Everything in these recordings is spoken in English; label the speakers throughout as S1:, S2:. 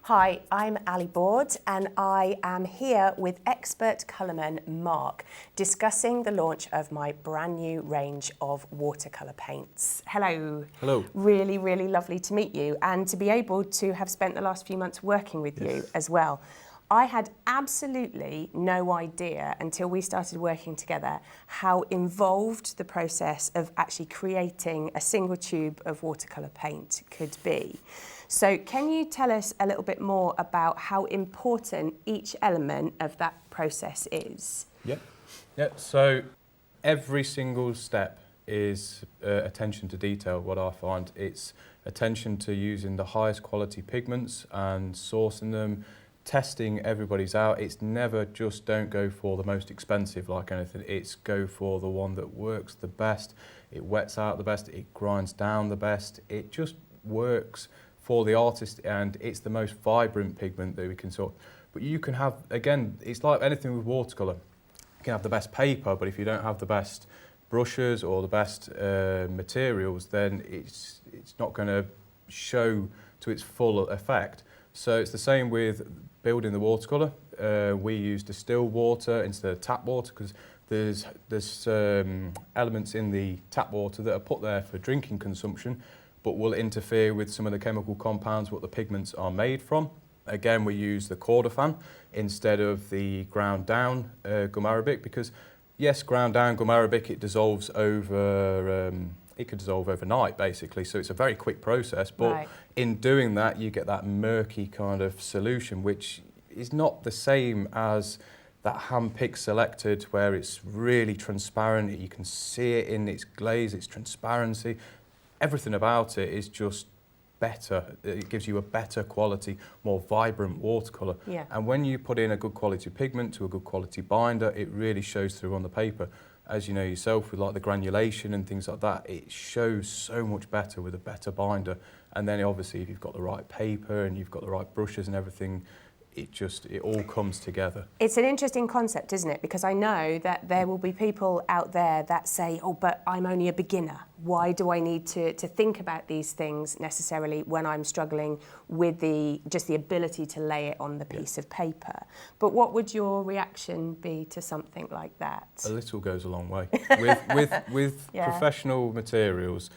S1: Hi, I'm Ali Board and I am here with expert colourman Mark discussing the launch of my brand new range of watercolour paints. Hello.
S2: Hello.
S1: Really, really lovely to meet you and to be able to have spent the last few months working with you as well. I had absolutely no idea until we started working together how involved the process of actually creating a single tube of watercolour paint could be. So can you tell us a little bit more about how important each element of that process is?
S2: Yeah. So every single step is attention to detail. What I find, it's attention to using the highest quality pigments and sourcing them, testing everybody's out. It's never just don't go for the most expensive like anything. It's go for the one that works the best. It wets out the best. It grinds down the best. It just works for the artist, and it's the most vibrant pigment that we can sort. But you can have, again, it's like anything with watercolour. You can have the best paper, but if you don't have the best brushes or the best materials, then it's not going to show to its full effect. So it's the same with building the watercolour. We use distilled water instead of tap water because there's elements in the tap water that are put there for drinking consumption, but will interfere with some of the chemical compounds what the pigments are made from. Again, we use the cordafan instead of the ground down gum arabic because, yes, ground down gum arabic, it dissolves over, it could dissolve overnight basically, so it's a very quick process, but in doing that you get that murky kind of solution which is not the same as that hand-picked selected where it's really transparent, you can see it in its glaze, its transparency. Everything about it is just better. It gives you a better quality, more vibrant watercolour.
S1: Yeah.
S2: And when you put in a good quality pigment to a good quality binder, it really shows through on the paper. As you know yourself, with like the granulation and things like that, it shows so much better with a better binder. And then obviously if you've got the right paper and you've got the right brushes and everything, it all comes together.
S1: It's an interesting concept, isn't it? Because I know that there will be people out there that say, oh, but I'm only a beginner. Why do I need to think about these things necessarily when I'm struggling with just the ability to lay it on the piece of paper? But what would your reaction be to something like that?
S2: A little goes a long way. With professional materials,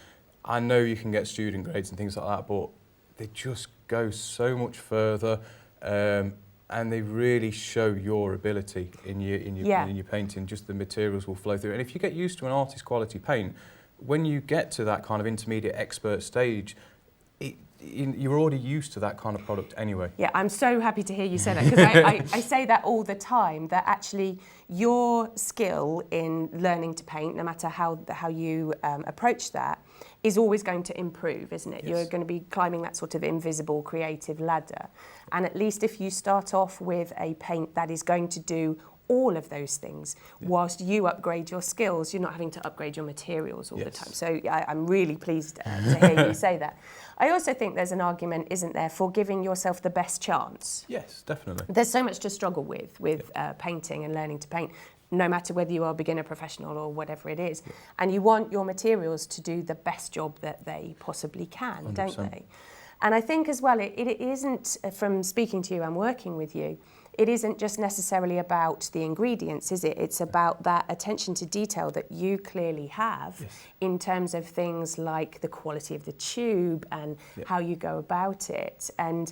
S2: I know you can get student grades and things like that, but they just go so much further. And they really show your ability in your painting. Just the materials will flow through. And if you get used to an artist quality paint, when you get to that kind of intermediate expert stage, you're already used to that kind of product anyway. Yeah,
S1: I'm so happy to hear you say that because I say that all the time, that actually your skill in learning to paint, no matter how you approach that, is always going to improve, isn't it? Yes. You're going to be climbing that sort of invisible creative ladder. And at least if you start off with a paint that is going to do all of those things, whilst you upgrade your skills, you're not having to upgrade your materials all the time. So I'm really pleased to hear you say that. I also think there's an argument, isn't there, for giving yourself the best chance.
S2: Yes, definitely. There's
S1: so much to struggle with painting and learning to paint, no matter whether you are beginner, professional or whatever it is. And you want your materials to do the best job that they possibly can, 100%. Don't they? And I think as well, it isn't, from speaking to you and working with you, it isn't just necessarily about the ingredients, is it? It's about that attention to detail that you clearly have in terms of things like the quality of the tube and how you go about it. And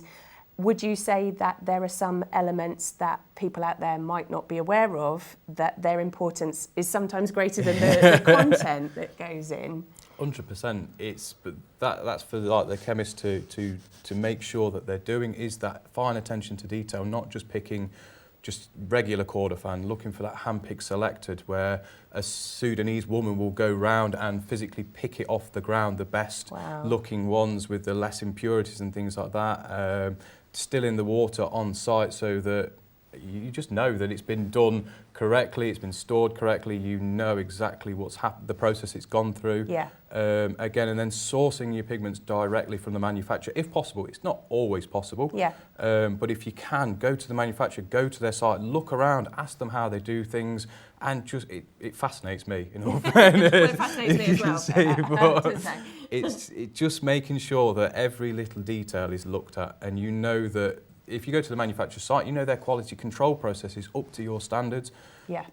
S1: would you say that there are some elements that people out there might not be aware of, that their importance is sometimes greater than the content that goes in?
S2: 100%. That's for like the chemist to make sure that they're doing is that fine attention to detail, not just picking just regular cordafan, looking for that hand-picked selected where a Sudanese woman will go round and physically pick it off the ground, the best looking ones with the less impurities and things like that, still in the water on site so that you just know that it's been done correctly, it's been stored correctly, you know exactly what's happened, the process it's gone through.
S1: Yeah.
S2: Again, and then sourcing your pigments directly from the manufacturer, if possible. It's not always possible,
S1: Yeah.
S2: but if you can, go to the manufacturer, go to their site, look around, ask them how they do things, and just, it fascinates me, in all fairness.
S1: Well, it fascinates me as well.
S2: It's just making sure that every little detail is looked at, and you know that if you go to the manufacturer site, you know their quality control process is up to your standards.
S1: Yeah.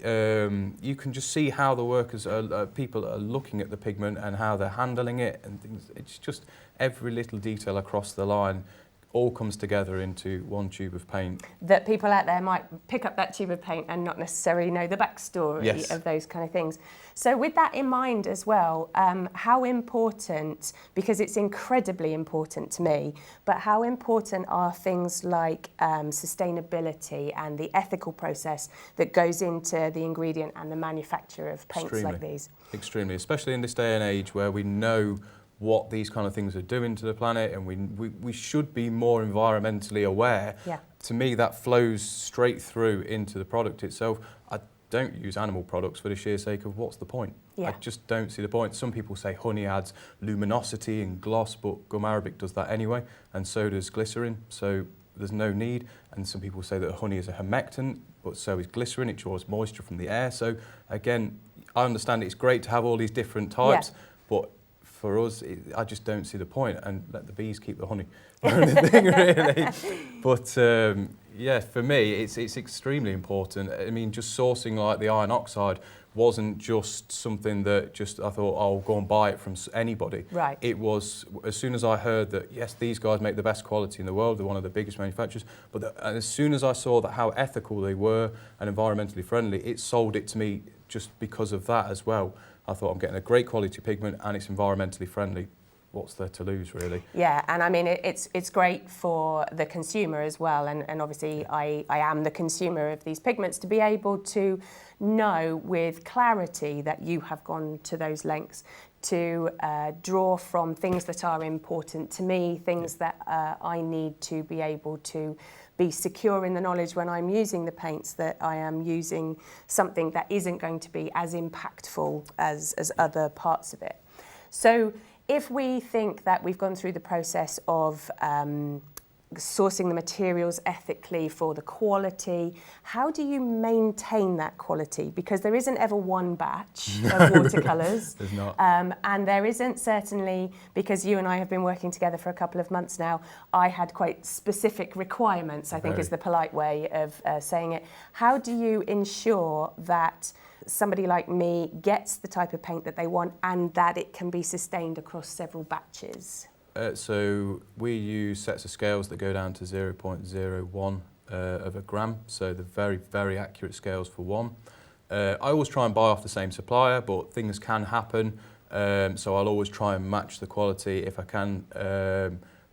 S2: You can just see how the workers, people are looking at the pigment and how they're handling it and things. It's just every little detail across the line all comes together into one tube of paint.
S1: That people out there might pick up that tube of paint and not necessarily know the backstory
S2: Yes.
S1: of those kind of things. So with that in mind as well, how important, because it's incredibly important to me, but how important are things like sustainability and the ethical process that goes into the ingredient and the manufacture of paints like these?
S2: Extremely, especially in this day and age where we know what these kind of things are doing to the planet, and we should be more environmentally aware.
S1: Yeah.
S2: To me, that flows straight through into the product itself. I don't use animal products for the sheer sake of what's the point?
S1: Yeah.
S2: I just don't see the point. Some people say honey adds luminosity and gloss, but gum arabic does that anyway, and so does glycerin, so there's no need. And some people say that honey is a humectant, but so is glycerin, it draws moisture from the air. So again, I understand it's great to have all these different types, but for us, I just don't see the point, and let the bees keep the honey. thing, really. But yeah, for me, it's extremely important. I mean, just sourcing like the iron oxide wasn't just something that just I thought I'll go and buy it from anybody.
S1: Right.
S2: It was as soon as I heard that yes, these guys make the best quality in the world. They're one of the biggest manufacturers. But as soon as I saw that how ethical they were and environmentally friendly, it sold it to me just because of that as well. I thought I'm getting a great quality pigment and it's environmentally friendly. What's there to lose, really?
S1: Yeah, and I mean, it's great for the consumer as well, and obviously I am the consumer of these pigments, to be able to know with clarity that you have gone to those lengths to draw from things that are important to me, things that I need to be able to be secure in the knowledge when I'm using the paints that I am using something that isn't going to be as impactful as other parts of it. So if we think that we've gone through the process of sourcing the materials ethically for the quality, how do you maintain that quality? Because there isn't ever one batch of watercolours.
S2: There's not.
S1: And there isn't certainly, because you and I have been working together for a couple of months now, I had quite specific requirements, I think is the polite way of saying it. How do you ensure that somebody like me gets the type of paint that they want and that it can be sustained across several batches?
S2: So we use sets of scales that go down to 0.01 of a gram, so they're very, very accurate scales for one. I always try and buy off the same supplier, but things can happen, so I'll always try and match the quality if I can.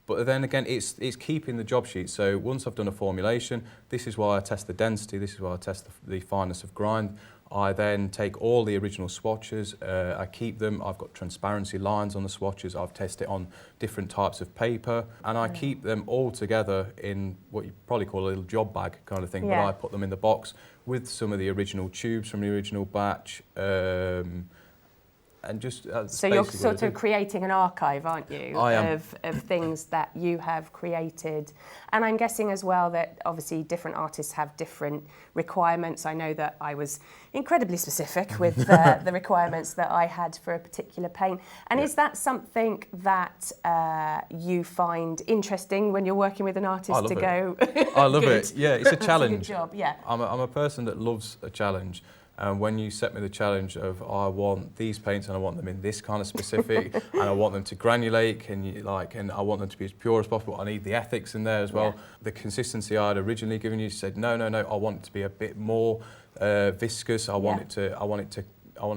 S2: But then again, it's keeping the job sheet. So once I've done a formulation, this is why I test the density, this is why I test the fineness of grind. I then take all the original swatches, I keep them, I've got transparency lines on the swatches, I've tested it on different types of paper, and I keep them all together in what you probably call a little job bag kind of thing, but I put them in the box with some of the original tubes from the original batch, and just
S1: so you're sort of creating an archive, aren't you?
S2: I am.
S1: Of things that you have created. And I'm guessing as well that obviously different artists have different requirements. I know that I was incredibly specific with the requirements that I had for a particular paint. And is that something that you find interesting when you're working with an artist to go?
S2: I love it. Yeah, it's a challenge.
S1: That's a good job. Yeah.
S2: I'm a person that loves a challenge. And when you set me the challenge of I want these paints and I want them in this kind of specific and I want them to granulate and I want them to be as pure as possible, I need the ethics in there as well. Yeah. The consistency I had originally given you said no, I want it to be a bit more viscous. I want to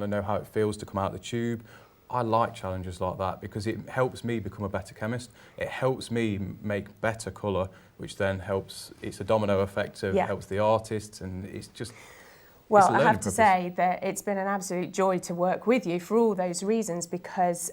S2: know how it feels to come out of the tube. I like challenges like that because it helps me become a better chemist. It helps me make better colour, which then helps. It's a domino effect of helps the artists, and it's just.
S1: Well,
S2: it's a
S1: I
S2: learning
S1: have to
S2: process.
S1: say that it's been an absolute joy to work with you for all those reasons, because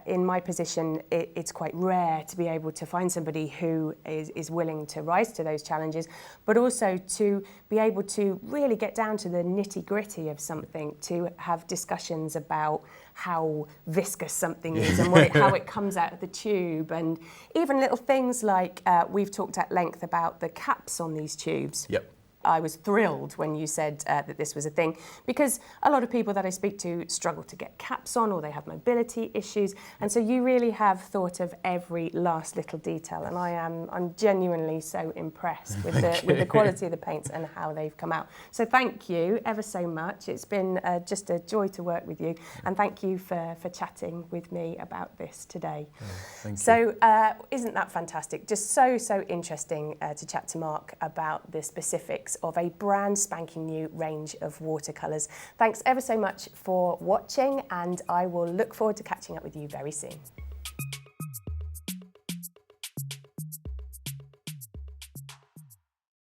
S1: in my position, it's quite rare to be able to find somebody who is willing to rise to those challenges, but also to be able to really get down to the nitty-gritty of something, to have discussions about how viscous something is and how it comes out of the tube, and even little things like we've talked at length about the caps on these tubes.
S2: Yep.
S1: I was thrilled when you said that this was a thing, because a lot of people that I speak to struggle to get caps on, or they have mobility issues, and so you really have thought of every last little detail, and I'm genuinely so impressed with the quality of the paints and how they've come out. So thank you ever so much. It's been just a joy to work with you, and thank you for chatting with me about this today.
S2: Thank you.
S1: So isn't that fantastic? Just so interesting to chat to Mark about the specifics of a brand spanking new range of watercolours. Thanks ever so much for watching, and I will look forward to catching up with you very soon.